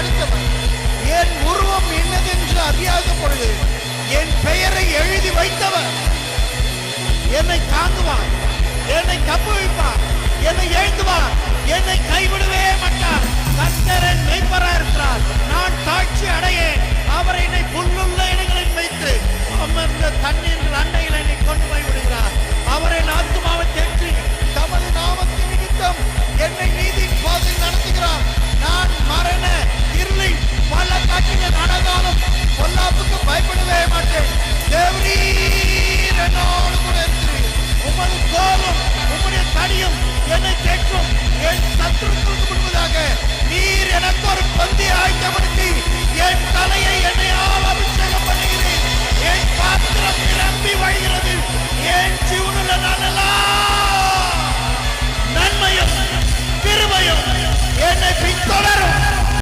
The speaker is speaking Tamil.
எடுத்தவர், என் உருவம் என்னதென்று அறியாத பொழுது என் பெயரை எழுதி வைத்தவர் என்னை தாங்குவார், என்னை தப்புவிப்பார், என்னை எழுதுவார், என்னை கைவிடவே மாட்டார். கர்த்தரின் மெய்ப்பராக இருக்கிறார். நான் தாழ்ச்சி அடையேன். அவர் என்னை புல்லுள்ள இடங்களில் வைத்து அமர்ந்த தண்ணீர் அண்டையில் என்னை கொண்டு போய் விடுகிறார். அவரை ஆத்துமாவை தேற்றி தமது நாமத்தின் நிமித்தம் என்னை நீதியின் பாதையில் நடத்துகிறார். நான் மரண இருளின் பல காட்சிகள் நடந்தாலும் பொல்லாப்புக்கு பயப்படவே மாட்டேன். தேவரீர் என்னோடு கூட இருக்கிறீர். உமது கோலும் உம்முடைய தடியும் என்னை தேற்றும். என் சத்துருக்களுக்கு முன்பதாக நீர் எனக்கு ஒரு பந்தி ஆயத்தப்படுத்தி என் தலையை என்னையால் அபிஷேகம் பண்ணுகிறேன். என் பாத்திரம் நிரம்பி வழிகிறது. என் ஜீவனுள்ள நாளெல்லாம்